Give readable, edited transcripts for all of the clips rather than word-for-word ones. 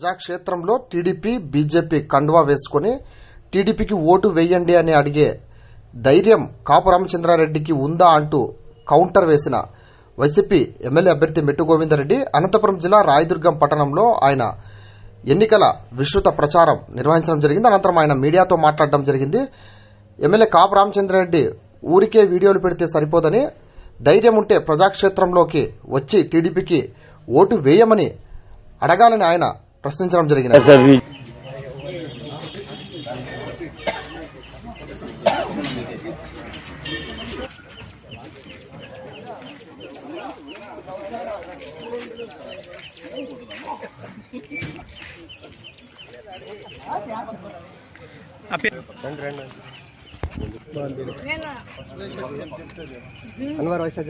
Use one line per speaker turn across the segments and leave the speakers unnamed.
ప్రజాక్షేత్రంలో TDP BJP కండువా వేసుకుని టీడీపీకి ఓటు వేయండి అని అడిగే ధైర్యం కాపు రామచంద్రారెడ్డికి ఉందా అంటూ కౌంటర్ వేసిన వైసీపీ ఎమ్మెల్యే అభ్యర్థి మెట్టు గోవిందరెడ్డి అనంతపురం జిల్లా రాయదుర్గం పట్టణంలో ఆయన ఎన్నికల విస్తృత ప్రచారం నిర్వహించడం జరిగింది. అనంతరం ఆయన మీడియాతో మాట్లాడడం జరిగింది. ఎమ్మెల్యే కాపు రామచంద్రారెడ్డి ఊరికే వీడియోలు పెడితే సరిపోదని ధైర్యం ఉంటే ప్రజాక్షేత్రంలోకి వచ్చి టీడీపీకి ఓటు వేయమని అడగాలని ఆయన ప్రశ్నించడం జరిగింది.
అన్వర్ వైసా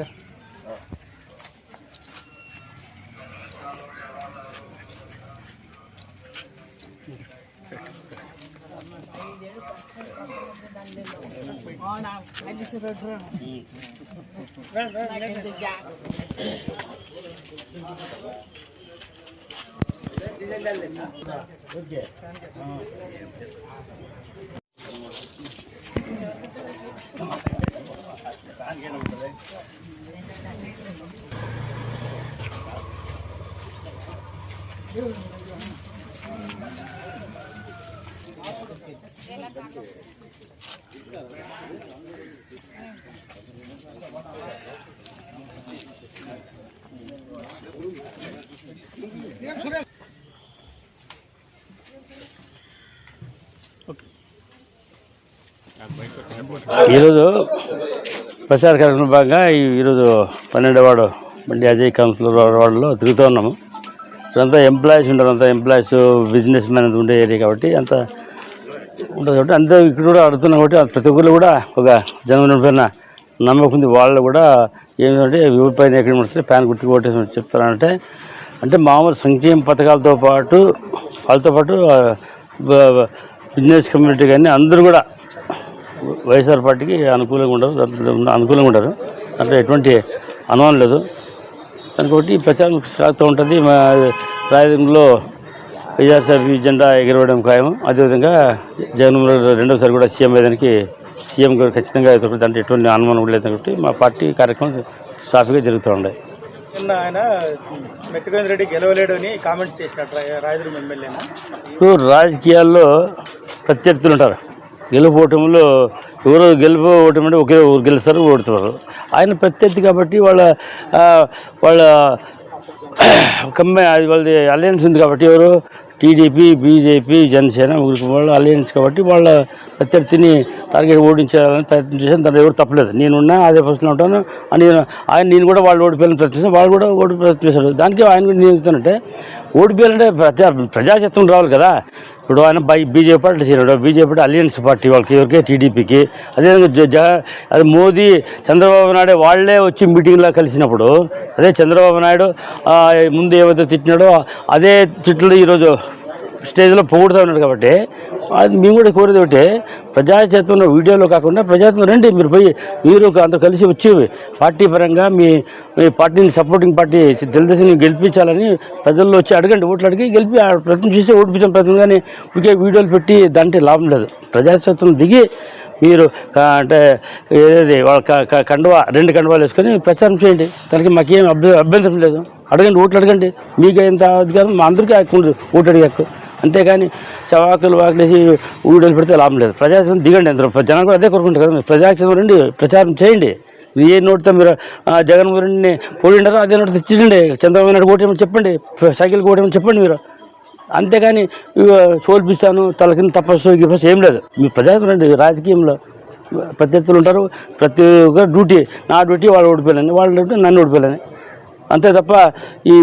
ఈరోజు ప్రచార కార్యక్రమం భాగంగా ఈరోజు 12వ వార్డు బండి అజయ్ కౌన్సిలర్ వార్డులో తిరుగుతూ ఉన్నాము. ఇదంతా ఎంప్లాయీస్ ఉంటారు, అంతా ఎంప్లాయీస్ బిజినెస్ మ్యాన్ ఉండే ఏరియా కాబట్టి అంత ఉంటుంది కాబట్టి అంతా ఇక్కడ కూడా అడుగుతున్నాం కాబట్టి ప్రతి ఒక్కరు కూడా ఒక జనవరి పైన నమ్మకం ఉంది. వాళ్ళు కూడా ఏంటంటే ఊరి పైన ఎక్కడ వస్తే ప్యాన్ గుర్తుకు ఓటేసి చెప్తారంటే అంటే మామూలు సంక్షేమ పథకాలతో పాటు వాళ్ళతో పాటు బిజినెస్ కమ్యూనిటీ కానీ అందరూ కూడా వైఎస్ఆర్ పార్టీకి అనుకూలంగా ఉంటారు. అంటే ఎటువంటి అనుమానం లేదు. దానికి ప్రచారం సాగుతూ ఉంటుంది. మా రాయదుర్గంలో వైఎస్ఆర్ జెండా ఎగరవేయడం ఖాయం. అదేవిధంగా జగన్మోహన్ రెడ్డి రెండోసారి కూడా సీఎం అయ్యేదానికి సీఎం గారు ఖచ్చితంగా ఎదుర్కొంటే అంటే ఎటువంటి అనుమానం కూడా లేదు కాబట్టి మా పార్టీ కార్యక్రమం సాఫీగా జరుగుతూ ఉన్నాయి.
ఆయన మెట్టు గోవిందరెడ్డి గెలవలేడు అని కామెంట్స్ చేసినట్టు రాయదుర్గం ఎమ్మెల్యేనా?
ఇప్పుడు రాజకీయాల్లో ప్రత్యర్థులు ఉంటారు. గెలుపు ఓటములో ఎవరు గెలుపు ఓటమి అంటే ఒకే ఊరు గెలుస్తారు, ఓడుతారు. ఆయన ప్రత్యర్థి కాబట్టి వాళ్ళ వాళ్ళది అలయన్స్ ఉంది కాబట్టి ఎవరు టీడీపీ బీజేపీ జనసేన వాళ్ళ అలయన్స్ కాబట్టి వాళ్ళ ప్రత్యర్థిని టార్గెట్ ఓడించాలని ప్రయత్నం చేశాను. దాంట్లో ఎవరు తప్పలేదు. నేనున్నా అదే పరిస్థితిలో ఉంటాను అని నేను కూడా వాళ్ళు ఓడిపోయాలని ప్రయత్నిస్తాను, వాళ్ళు కూడా ప్రయత్నం చేశాడు. దానికి ఆయన కూడా నేను చెప్తానంటే ఓడిపోయాలంటే ప్రజాశక్తం రావాలి కదా. ఇప్పుడు ఆయన బీజేపీ పార్టీ చేరాడు. బీజేపీ అలయన్స్ పార్టీ వాళ్ళకి ఎవరికి టీడీపీకి. అదేవిధంగా అది మోదీ చంద్రబాబు నాయుడు వాళ్లే వచ్చి మీటింగ్లో కలిసినప్పుడు అదే చంద్రబాబు నాయుడు ముందు ఏవైతే తిట్టినాడో అదే తిట్లు ఈరోజు స్టేజ్లో పొగుడుతూ ఉన్నాడు. కాబట్టి అది మేము కూడా కోరేది ఒకటి, ప్రజాక్షేత్రంలో వీడియోలో కాకుండా ప్రజాక్షేత్రం రండి, మీరు పోయి మీరు అంత కలిసి వచ్చి పార్టీ పరంగా మీ పార్టీని సపోర్టింగ్ పార్టీ తెలుగుదేశాన్ని గెలిపించాలని ప్రజల్లో వచ్చి అడగండి, ఓట్లు అడిగి గెలిపి ప్రయత్నం చేసి ఓడిపించిన ప్రయత్నం. కానీ ఇంకే వీడియోలు పెట్టి దాంట్లో లాభం లేదు. ప్రజాక్షేత్రం దిగి మీరు అంటే ఏది కండువా 2 కండువాలు వేసుకొని ప్రచారం చేయండి. దానికి మాకేం అభ్యంతరం లేదు. అడగండి, ఓట్లు అడగండి. మీకు ఎంత అధికారం మా అందరికీ హక్కు ఉండదు, ఓటు అడిగే హక్కు. అంతేగాని చవాకులు వాకులేసి ఊడలు పెడితే లాభం లేదు. ప్రజాక్షేత్రం దిగండి. అందరూ జనం కూడా అదే కోరుకుంటారు కదా. ప్రజాక్షేత్రం రండి, ప్రచారం చేయండి. ఏ నోటితో మీరు జగన్మోహన్ రెడ్డిని పోయిండారో అదే నోటితో తెచ్చిండి. చంద్రబాబు నాయుడు ఓటేమని చెప్పండి, సైకిల్కి ఓటేమని చెప్పండి మీరు. అంతేగాని సోల్పిస్తాను తల కింద తపస్సు గిపస్సు ఏం లేదు. మీ ప్రజాక్షేత్రం రండి. రాజకీయంలో ప్రత్యర్థులు ఉంటారు. ప్రతి ఒక్క డ్యూటీ, నా డ్యూటీ వాళ్ళు ఓడిపోయాలని, వాళ్ళ డ్యూటీ నన్ను ఓడిపోయాలని, అంతే తప్ప ఈ